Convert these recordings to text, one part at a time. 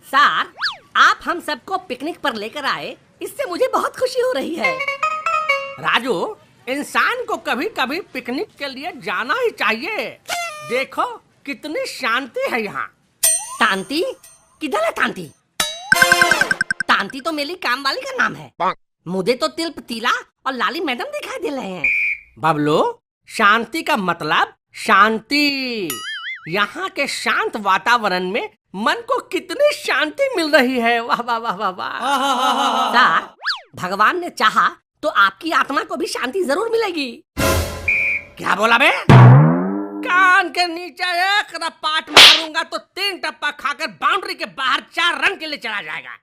Sir, आप हम सबको पिकनिक पर लेकर आए, इससे मुझे बहुत खुशी हो रही है। राजू, इंसान को कभी कभी पिकनिक के लिए जाना ही चाहिए। देखो कितनी शांति है यहाँ। तांती? किधर है तांती? तांती तो मेरी काम वाली का नाम है। मुझे तो तिल पतीला और लाली मैडम दिखाई दे रहे हैं। बबलू, शांति का मतलब शांति। यहाँ के शांत वातावरण में मन को कितनी शांति मिल रही है। वाह वाह वाह वाह वाह। सर, भगवान ने चाहा तो आपकी आत्मा को भी शांति जरूर मिलेगी। क्या बोला बे? कान के नीचे एक रपाट मारूंगा तो 3 टप्पा खाकर बाउंड्री के बाहर 4 रन के लिए चला जाएगा।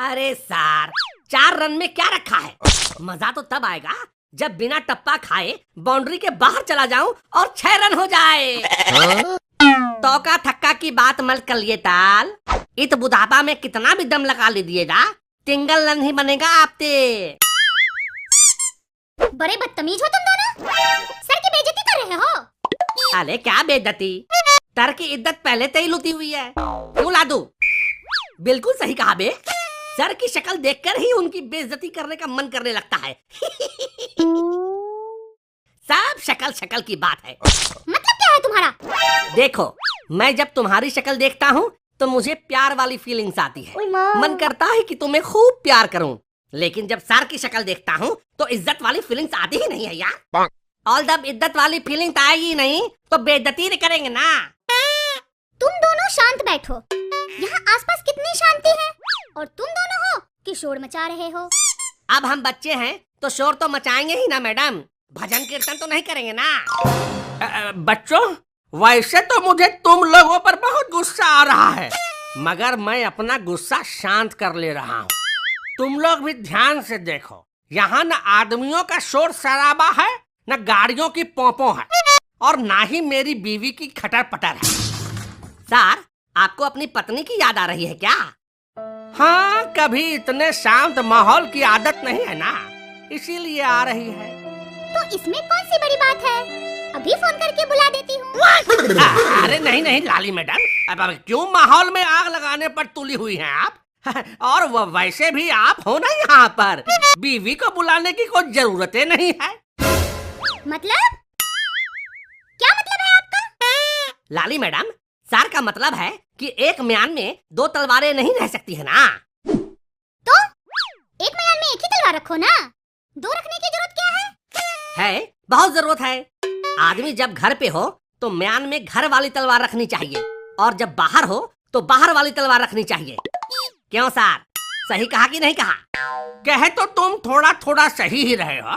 अरे सर, 4 रन में क्या रखा है? मजा तो तब आएगा जब बिना टप्पा खाए बाउंड्री के बाहर चला जाऊं और 6 रन हो जाए। तौका थक्का की बात मत कर लिए ताल। इत बुढ़ापा में कितना भी दम लगा लीजिएगा, सिंगल रन ही बनेगा आपते। बड़े बदतमीज हो तुम दोनों। सर की बेइज्जती कर रहे हो। अरे क्या बेइज्जती, सर की इज्जत पहले से ही लुटी हुई है। क्यों लादू? बिल्कुल सही कहा बे। सर की शक्ल देखकर ही उनकी बेइज्जती करने का मन करने लगता है। सब शक्ल शक्ल की बात है। मतलब क्या है तुम्हारा? देखो, मैं जब तुम्हारी शक्ल देखता हूँ तो मुझे प्यार वाली फीलिंग्स आती है। मन करता है कि तुम्हें खूब प्यार करूं। लेकिन जब सर की शक्ल देखता हूँ तो इज्जत वाली फीलिंग्स आती ही नहीं है यार। और जब इज्जत वाली फीलिंग्स आएगी नहीं तो बेइज्जती नहीं करेंगे ना। तुम दोनों शांत बैठो। यहाँ आसपास कितनी शांति है और तुम दोनों हो कि शोर मचा रहे हो। अब हम बच्चे हैं तो शोर तो मचाएंगे ही ना मैडम। भजन कीर्तन तो नहीं करेंगे ना। बच्चों, वैसे तो मुझे तुम लोगों पर बहुत गुस्सा आ रहा है, मगर मैं अपना गुस्सा शांत कर ले रहा हूँ। तुम लोग भी ध्यान से देखो, यहाँ न आदमियों का शोर शराबा है, न गाड़ियों की पोंपों है, और ना ही मेरी बीवी की खटर पटर है। सर, आपको अपनी पत्नी की याद आ रही है क्या? हाँ, कभी इतने शांत माहौल की आदत नहीं है ना, इसीलिए आ रही है। तो इसमें कौन सी बड़ी बात है? अभी फोन करके बुला देती हूँ। अरे नहीं नहीं लाली मैडम, अब क्यों माहौल में आग लगाने पर तुली हुई हैं आप? और वैसे भी आप हो ना यहाँ पर, बीवी को बुलाने की कोई जरूरत नहीं है। मतलब? क्या मतलब है आपका? लाली मैडम, सर का मतलब है कि एक म्यान में 2 तलवारें नहीं रह सकती है ना। तो एक म्यान में एक ही तलवार रखो ना। 2 रखने की जरूरत क्या है? है, बहुत जरूरत है। आदमी जब घर पे हो तो म्यान में घर वाली तलवार रखनी चाहिए, और जब बाहर हो तो बाहर वाली तलवार रखनी चाहिए। क्यों सर, सही कहा कि नहीं कहा? कहे तो तुम थोड़ा थोड़ा सही ही रहे हो,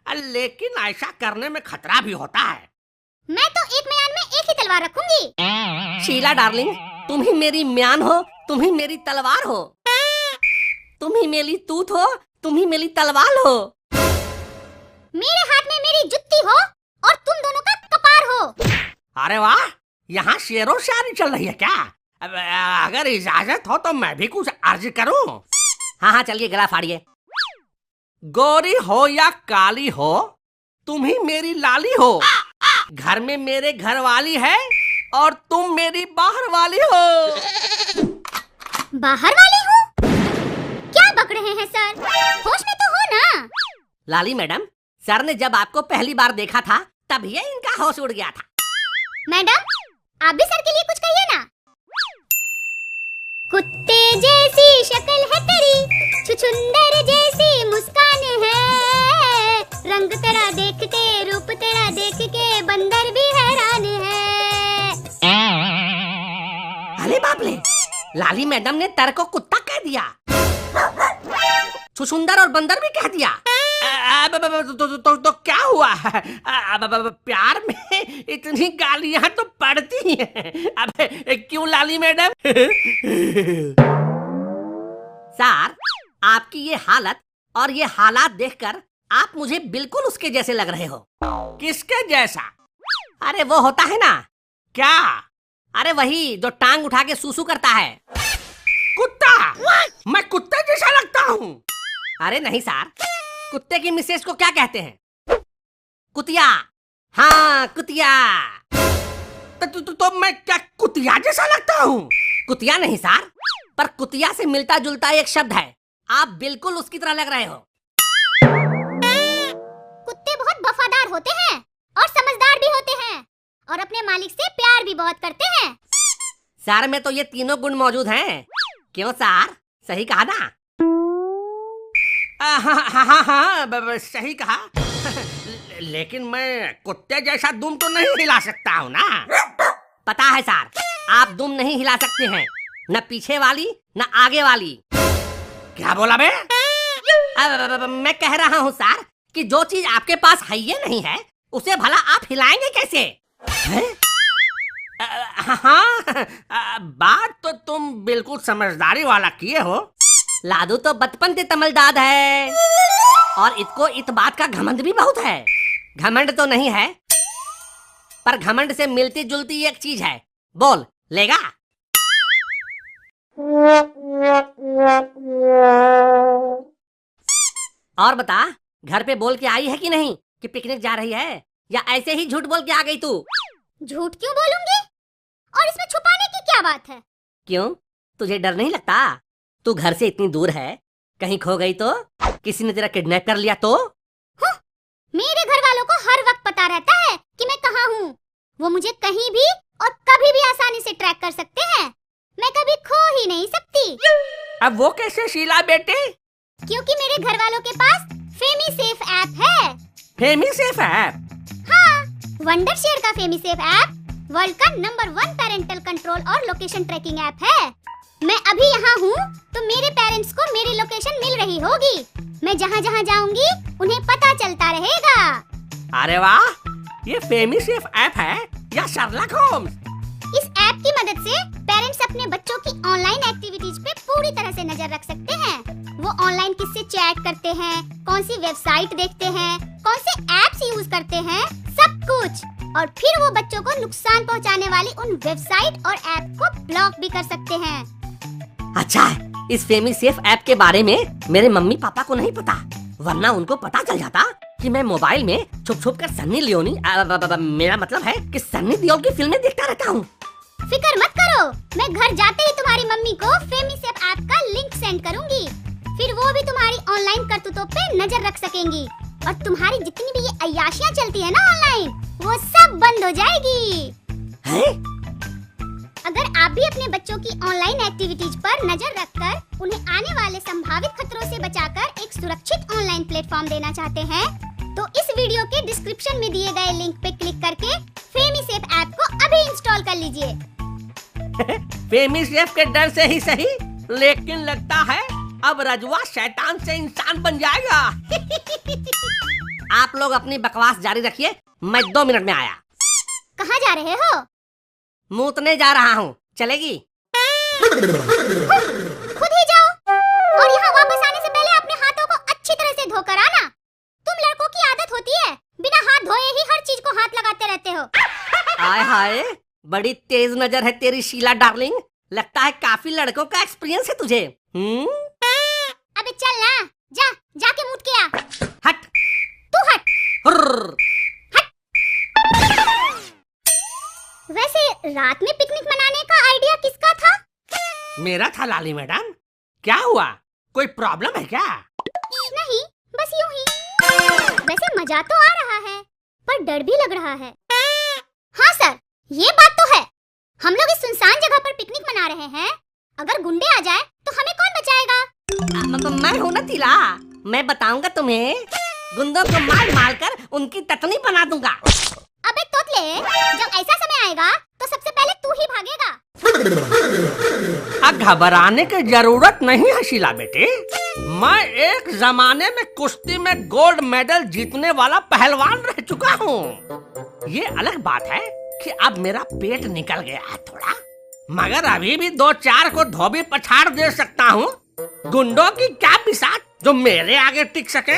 लेकिन ऐसा करने में खतरा भी होता है। मैं तो एक म्यान में एक ही तलवार रखूंगी। शीला डार्लिंग, तुम ही मेरी म्यान हो, तुम ही मेरी तलवार हो। तुम ही मेरी तूत हो, तुम ही मेरी तलवार हो। मेरे हाथ में मेरी जुत्ती हो और तुम दोनों का कपार हो। अरे वाह, यहाँ शेरो शायरी चल रही है क्या? अगर इजाजत हो तो मैं भी कुछ अर्ज करूं। हाँ हाँ, चलिए गला फाड़िए। गोरी हो या काली हो, तुम ही मेरी लाली हो। घर में मेरे घर वाली है और तुम मेरी बाहर वाली हो। बाहर वाली हो? क्या बक रहे हैं सर? होश में तो हो ना। लाली मैडम, सर ने जब आपको पहली बार देखा था तब ये इनका होश उड़ गया था। मैडम, आप भी सर के लिए कुछ कहिए ना। कुत्ते जैसी शक्ल है तेरी, छुछुंदर जैसी मुस्कान है, रंग तेरा देखते रूप तेरा देख के बंदर भी हैरान है। अरे बाप रे, लाली मैडम ने तर को कुत्ता कह दिया, छुछुंदर और बंदर भी कह दिया। तो क्या हुआ? प्यार में इतनी गालियां तो पड़ती हैं। अब क्यों लाली मैडम? सर, आपकी ये हालत और ये हालात देखकर आप मुझे बिल्कुल उसके जैसे लग रहे हो। किसके जैसा? अरे वो होता है ना। क्या? अरे वही जो टांग उठा के सूसू करता है। कुत्ता? मैं कुत्ते जैसा लगता हूँ? अरे नहीं सर, कुत्ते की मिसेज को क्या कहते हैं? कुतिया। हाँ, कुतिया। तो मैं क्या कुतिया जैसा लगता हूँ? कुतिया नहीं सर, पर कुतिया से मिलता जुलता एक शब्द है। आप बिल्कुल उसकी तरह लग रहे हो। कुत्ते बहुत वफादार होते हैं और समझदार भी होते हैं और अपने मालिक से प्यार भी बहुत करते हैं। सर में तो ये तीनों गुण मौजूद हैं। क्यों सर, सही कहा ना? हाँ, सही कहा। लेकिन मैं कुत्ते जैसा दुम तो नहीं हिला सकता हूँ ना। पता है सर, आप दुम नहीं हिला सकते हैं, न पीछे वाली न आगे वाली। क्या बोला बे? मैं कह रहा हूँ सर कि जो चीज आपके पास है ये नहीं है, उसे भला आप हिलाएंगे कैसे? हाँ, बात तो तुम बिल्कुल समझदारी वाला किए हो। लादू तो बचपन से तमलदाद है और इसको इस बात का घमंड भी बहुत है। घमंड तो नहीं है, पर घमंड से मिलती जुलती एक चीज है। बोल लेगा? और बता, घर पे बोल के आई है कि नहीं कि पिकनिक जा रही है, या ऐसे ही झूठ बोल के आ गई तू? झूठ क्यों बोलूंगी? और इसमें छुपाने की क्या बात है? क्यों, तुझे डर नहीं लगता? तू घर से इतनी दूर है, कहीं खो गई तो? किसी ने तेरा किडनैप कर लिया तो? मेरे घर वालों को हर वक्त पता रहता है कि मैं कहाँ हूँ। वो मुझे कहीं भी और कभी भी आसानी से ट्रैक कर सकते हैं। मैं कभी खो ही नहीं सकती। अब वो कैसे शीला बेटे? क्योंकि मेरे घर वालों के पास फेमी सेफ ऐप है। फेमी सेफ ऐप? हाँ, वंडर शेयर का फेमी सेफ ऐप वर्ल्ड का नंबर 1 पेरेंटल कंट्रोल और लोकेशन ट्रैकिंग ऐप है। मैं अभी यहाँ हूँ तो मेरे पेरेंट्स को मेरी लोकेशन मिल रही होगी। मैं जहाँ जहाँ जाऊंगी उन्हें पता चलता रहेगा। अरे वाह, ये फेमी सेफ ऐप है या शर्लक होम्स? इस ऐप की मदद से पेरेंट्स अपने बच्चों की ऑनलाइन एक्टिविटीज पे पूरी तरह से नजर रख सकते हैं। वो ऑनलाइन किससे चैट करते हैं, कौन सी वेबसाइट देखते हैं, कौन से ऐप्स यूज करते हैं, सब कुछ। और फिर वो बच्चों को नुकसान पहुंचाने वाली उन वेबसाइट और ऐप को ब्लॉक भी कर सकते हैं। अच्छा है, इस फेमी सेफ ऐप के बारे में मेरे मम्मी पापा को नहीं पता, वरना उनको पता चल जाता कि मैं मोबाइल में छुप छुप कर सन्नी लियोनी, मेरा मतलब है कि सन्नी देओल की फिल्में देखता रहता हूँ। फिक्र मत करो, मैं घर जाते ही तुम्हारी मम्मी को फेमी सेफ ऐप का लिंक सेंड करूंगी। फिर वो भी तुम्हारी ऑनलाइन करतूतों पे नजर रख सकेंगी और तुम्हारी जितनी भी ये अय्याशियाँ चलती है ना ऑनलाइन, वो सब बंद हो जाएगी। है? अगर आप भी अपने बच्चों की ऑनलाइन एक्टिविटीज पर नजर रखकर उन्हें आने वाले संभावित खतरों से बचाकर एक सुरक्षित ऑनलाइन प्लेटफॉर्म देना चाहते हैं, तो इस वीडियो के डिस्क्रिप्शन में दिए गए लिंक पे क्लिक करके फेमी सेफ ऐप को अभी इंस्टॉल कर लीजिए। फेमी सेफ के डर से ही सही, लेकिन लगता है अब रजवा शैतान से इंसान बन जाएगा। आप लोग अपनी बकवास जारी रखिए, मैं 2 मिनट में आया। कहाँ जा रहे हो? मूतने जा रहा हूँ, चलेगी? खुद ही जाओ और यहाँ वापस आने से पहले अपने हाथों को अच्छी तरह से धोकर आना। तुम लड़कों की आदत होती है बिना हाथ धोए ही हर चीज को हाथ लगाते रहते हो। आय हाय, बड़ी तेज नजर है तेरी शीला डार्लिंग। लगता है काफी लड़कों का एक्सपीरियंस है तुझे। अबे चल ना, जाके मूत के आ। हट। तू हट। हुर्र। वैसे रात में पिकनिक मनाने का आइडिया किसका था? मेरा था लाली मैडम। क्या हुआ, कोई प्रॉब्लम है क्या? नहीं, बस यूं ही। वैसे मजा तो आ रहा है, पर डर भी लग रहा है। हाँ सर, ये बात तो है। हम लोग इस सुनसान जगह पर पिकनिक मना रहे हैं। अगर गुंडे आ जाए तो हमें कौन बचाएगा? मैं हूँ ना तिला, मैं बताऊंगा तुम्हें। गुंडों को मार मार कर उनकी टटनी बना दूंगा। अबे तोतले, जब ऐसा समय आएगा तो सबसे पहले तू ही भागेगा। अब घबराने की जरूरत नहीं है शीला बेटे। मैं एक जमाने में कुश्ती में गोल्ड मेडल जीतने वाला पहलवान रह चुका हूँ। ये अलग बात है कि अब मेरा पेट निकल गया है थोड़ा, मगर अभी भी 2-4 को धोबी पछाड़ दे सकता हूँ। गुंडों की क्या बिसात जो मेरे आगे टिक सके।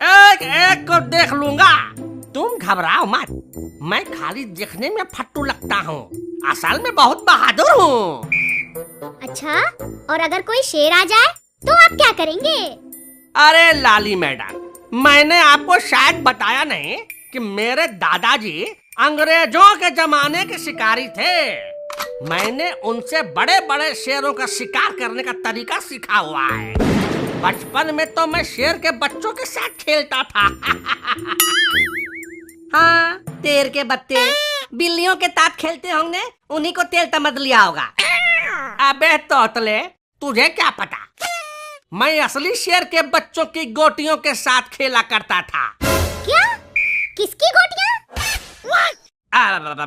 एक एक को देख लूंगा। तुम घबराओ मत, मैं खाली देखने में फट्टू लगता हूँ, असल में बहुत बहादुर हूँ। अच्छा, और अगर कोई शेर आ जाए तो आप क्या करेंगे? अरे लाली मैडम, मैंने आपको शायद बताया नहीं कि मेरे दादाजी अंग्रेजों के जमाने के शिकारी थे। मैंने उनसे बड़े बड़े शेरों का शिकार करने का तरीका सीखा हुआ है। बचपन में तो मैं शेर के बच्चों के साथ खेलता था। हाँ, तेर के बत्ते बिल्लियों के साथ खेलते होंगे, उन्हीं को तेल तमद लिया होगा। अबे तोतले, तुझे क्या पता? मैं असली शेर के बच्चों की गोटियों के साथ खेला करता था। क्या? किसकी गोटियां?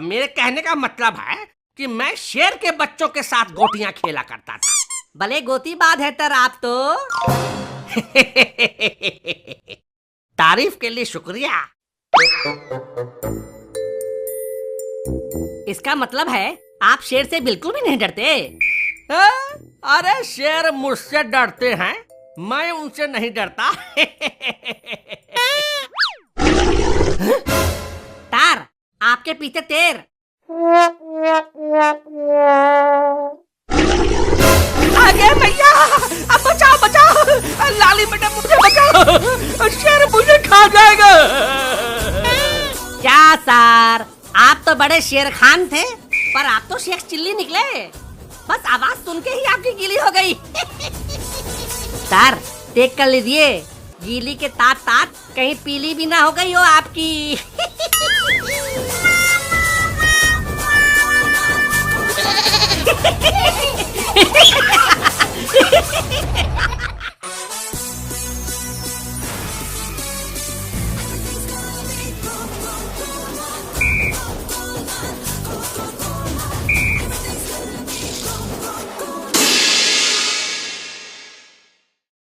मेरे कहने का मतलब है कि मैं शेर के बच्चों के साथ गोटियां खेला करता था। भले गोती बात है तर आप तो। तारीफ के लिए शुक्रिया। इसका मतलब है आप शेर से बिल्कुल भी नहीं डरते। अरे शेर मुझसे डरते हैं, मैं उनसे नहीं डरता। तार, आपके पीछे तेर। आगे भैया, अब बचाओ बचाओ, लाली मैडम मुझे बचाओ, शेर मुझे खा जाएगा। क्या सर, आप तो बड़े शेर खान थे, पर आप तो शेख चिल्ली निकले। बस आवाज सुन के ही आपकी गीली हो गई। सर, चेक कर लीजिए, गीली के तात तात कहीं पीली भी ना हो गई हो आपकी।